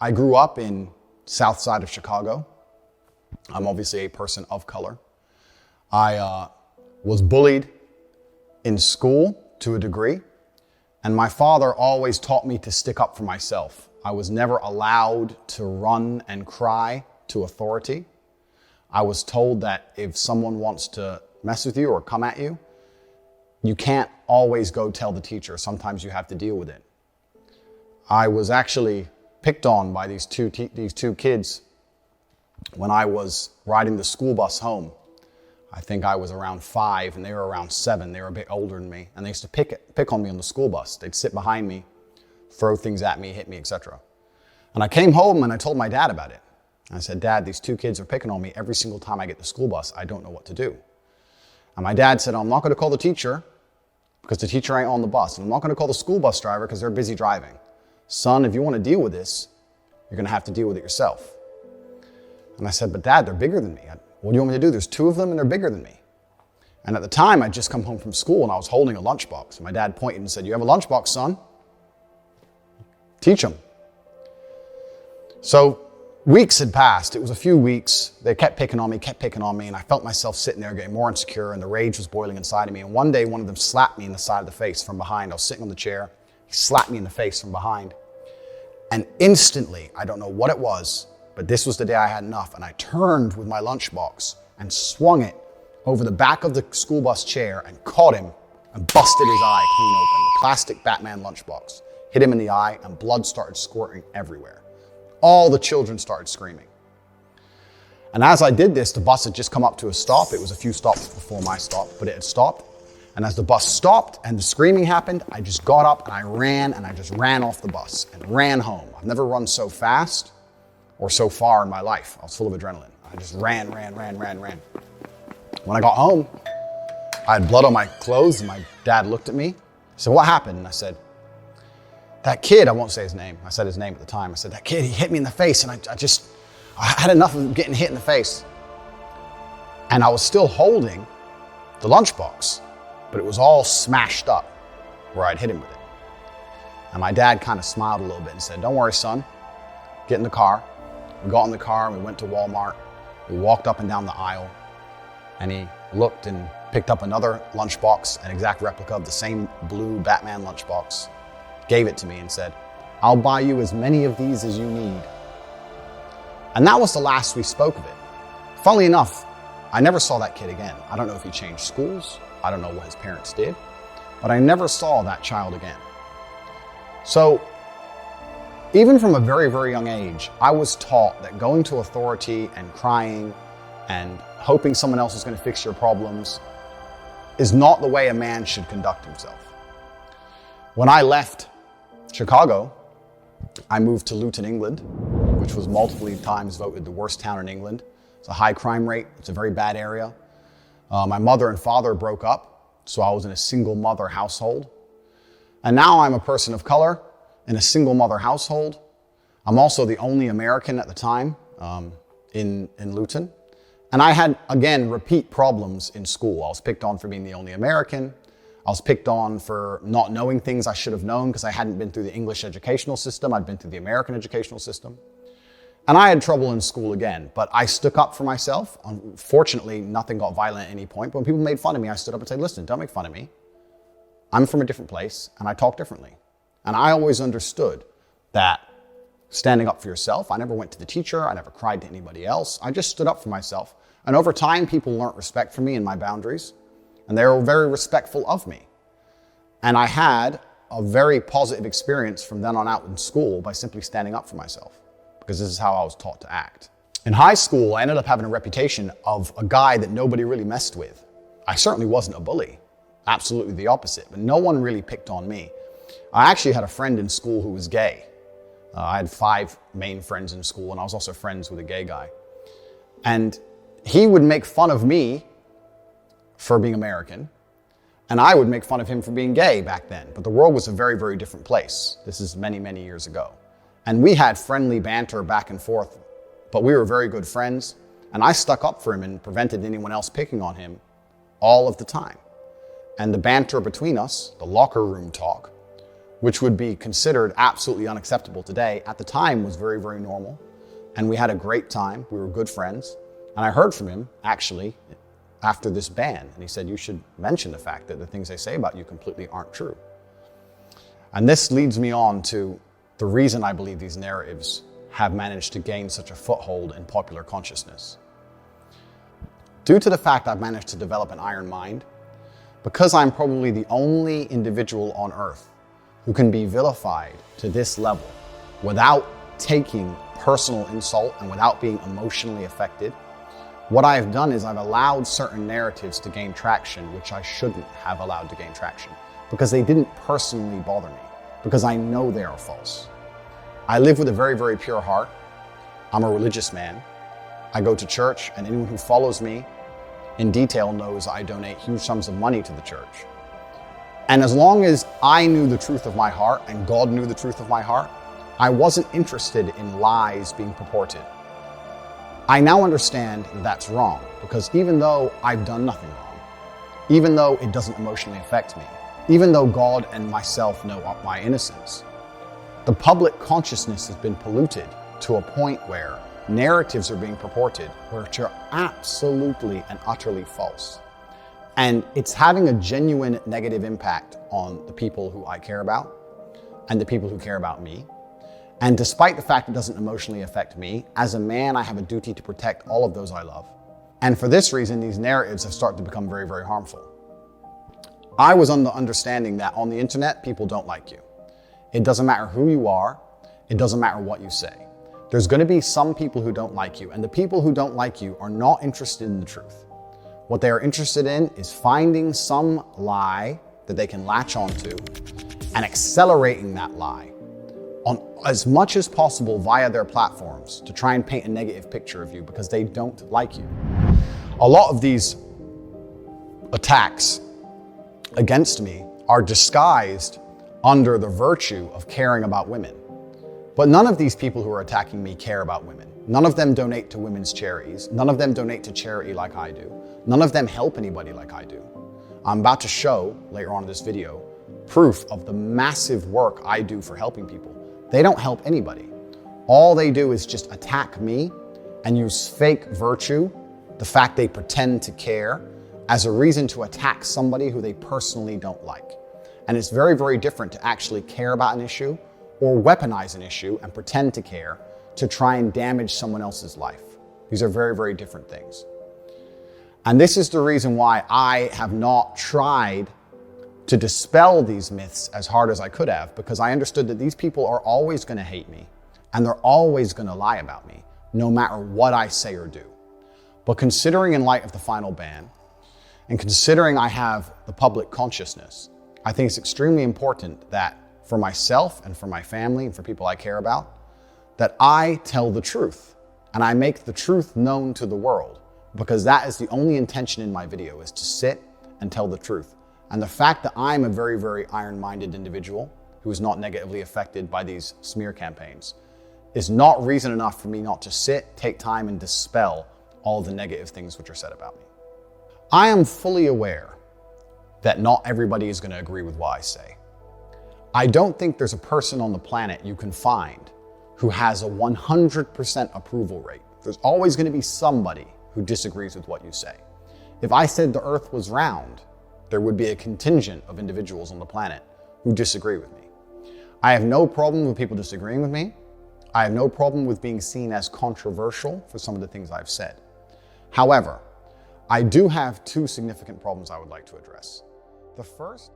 I grew up in south side of Chicago. I'm obviously a person of color. I was bullied in school to a degree, and my father always taught me to stick up for myself. I was never allowed to run and cry to authority. I was told that if someone wants to mess with you or come at you, you can't always go tell the teacher. Sometimes you have to deal with it. I was actually picked on by these two kids when I was riding the school bus home. I think I was around 5 and they were around 7. They were a bit older than me, and they used to pick on me on the school bus. They'd sit behind me, throw things at me, hit me, etc. And I came home and I told my dad about it. I said, Dad, these 2 kids are picking on me every single time I get the school bus. I don't know what to do. And my dad said, I'm not going to call the teacher because the teacher ain't on the bus. And I'm not going to call the school bus driver because they're busy driving. Son, if you want to deal with this, you're going to have to deal with it yourself. And I said, but Dad, they're bigger than me. What do you want me to do? There's 2 of them and they're bigger than me. And at the time, I'd just come home from school and I was holding a lunchbox. And my dad pointed and said, you have a lunchbox, son? Teach them. So weeks had passed. It was a few weeks. They kept picking on me, and I felt myself sitting there getting more insecure, and the rage was boiling inside of me. And one day, one of them slapped me in the side of the face from behind. I was sitting on the chair. He slapped me in the face from behind. And instantly, I don't know what it was, but this was the day I had enough, and I turned with my lunchbox and swung it over the back of the school bus chair and caught him and busted his eye clean open. The plastic Batman lunchbox hit him in the eye, and blood started squirting everywhere. All the children started screaming. And as I did this, the bus had just come up to a stop. It was a few stops before my stop, but it had stopped. And as the bus stopped and the screaming happened, I just got up and I just ran off the bus and ran home. I've never run so fast or so far in my life. I was full of adrenaline. I just ran. When I got home, I had blood on my clothes, and my dad looked at me. He said, what happened? And I said, that kid, I won't say his name. I said his name at the time. I said, that kid, he hit me in the face, and I had enough of getting hit in the face. And I was still holding the lunchbox, but it was all smashed up where I'd hit him with it. And my dad kind of smiled a little bit and said, don't worry, son, get in the car. We got in the car and we went to Walmart. We walked up and down the aisle, and he looked and picked up another lunchbox, an exact replica of the same blue Batman lunchbox, gave it to me and said, I'll buy you as many of these as you need. And that was the last we spoke of it. Funnily enough, I never saw that kid again. I don't know if he changed schools. I don't know what his parents did, but I never saw that child again. So even from a very, very young age, I was taught that going to authority and crying and hoping someone else is going to fix your problems is not the way a man should conduct himself. When I left Chicago, I moved to Luton, England, which was multiple times voted the worst town in England. It's a high crime rate. It's a very bad area. My mother and father broke up, so I was in a single mother household. And now I'm a person of color in a single mother household. I'm also the only American at the time in Luton. And I had, again, repeat problems in school. I was picked on for being the only American. I was picked on for not knowing things I should have known because I hadn't been through the English educational system. I'd been through the American educational system. And I had trouble in school again, but I stuck up for myself. Unfortunately, nothing got violent at any point. But when people made fun of me, I stood up and said, listen, don't make fun of me. I'm from a different place and I talk differently. And I always understood that standing up for yourself, I never went to the teacher. I never cried to anybody else. I just stood up for myself. And over time, people learned respect for me and my boundaries. And they were very respectful of me. And I had a very positive experience from then on out in school by simply standing up for myself, because this is how I was taught to act. In high school, I ended up having a reputation of a guy that nobody really messed with. I certainly wasn't a bully, absolutely the opposite, but no one really picked on me. I actually had a friend in school who was gay. I had 5 main friends in school, and I was also friends with a gay guy. And he would make fun of me for being American, and I would make fun of him for being gay back then. But the world was a very, very different place. This is many, many years ago. And we had friendly banter back and forth, but we were very good friends, and I stuck up for him and prevented anyone else picking on him all of the time. And the banter between us, the locker room talk, which would be considered absolutely unacceptable today, at the time was very, very normal. And we had a great time. We were good friends. And I heard from him, actually, after this ban. And he said, you should mention the fact that the things they say about you completely aren't true. And this leads me on to the reason I believe these narratives have managed to gain such a foothold in popular consciousness. Due to the fact I've managed to develop an iron mind, because I'm probably the only individual on earth who can be vilified to this level without taking personal insult and without being emotionally affected, what I've done is I've allowed certain narratives to gain traction, which I shouldn't have allowed to gain traction, because they didn't personally bother me, because I know they are false. I live with a very, very pure heart. I'm a religious man. I go to church, and anyone who follows me in detail knows I donate huge sums of money to the church. And as long as I knew the truth of my heart and God knew the truth of my heart, I wasn't interested in lies being purported. I now understand that that's wrong, because even though I've done nothing wrong, even though it doesn't emotionally affect me, even though God and myself know my innocence, the public consciousness has been polluted to a point where narratives are being purported which are absolutely and utterly false. And it's having a genuine negative impact on the people who I care about and the people who care about me. And despite the fact it doesn't emotionally affect me, as a man, I have a duty to protect all of those I love. And for this reason, these narratives have started to become very, very harmful. I was under understanding that on the internet, people don't like you. It doesn't matter who you are. It doesn't matter what you say. There's going to be some people who don't like you, and the people who don't like you are not interested in the truth. What they are interested in is finding some lie that they can latch onto and accelerating that lie on as much as possible via their platforms to try and paint a negative picture of you because they don't like you. A lot of these attacks against me are disguised under the virtue of caring about women. But none of these people who are attacking me care about women. None of them donate to women's charities. None of them donate to charity like I do. None of them help anybody like I do. I'm about to show, later on in this video, proof of the massive work I do for helping people. They don't help anybody. All they do is just attack me and use fake virtue, the fact they pretend to care, as a reason to attack somebody who they personally don't like. And it's very, very different to actually care about an issue or weaponize an issue and pretend to care to try and damage someone else's life. These are very, very different things. And this is the reason why I have not tried to dispel these myths as hard as I could have, because I understood that these people are always going to hate me and they're always going to lie about me, no matter what I say or do. But considering in light of the final ban, and considering I have the public consciousness, I think it's extremely important that for myself and for my family and for people I care about, that I tell the truth and I make the truth known to the world, because that is the only intention in my video, is to sit and tell the truth. And the fact that I'm a very, very iron-minded individual who is not negatively affected by these smear campaigns is not reason enough for me not to sit, take time, and dispel all the negative things which are said about me. I am fully aware that not everybody is going to agree with what I say. I don't think there's a person on the planet you can find who has a 100% approval rate. There's always going to be somebody who disagrees with what you say. If I said the earth was round, there would be a contingent of individuals on the planet who disagree with me. I have no problem with people disagreeing with me. I have no problem with being seen as controversial for some of the things I've said. However, I do have two significant problems I would like to address. The first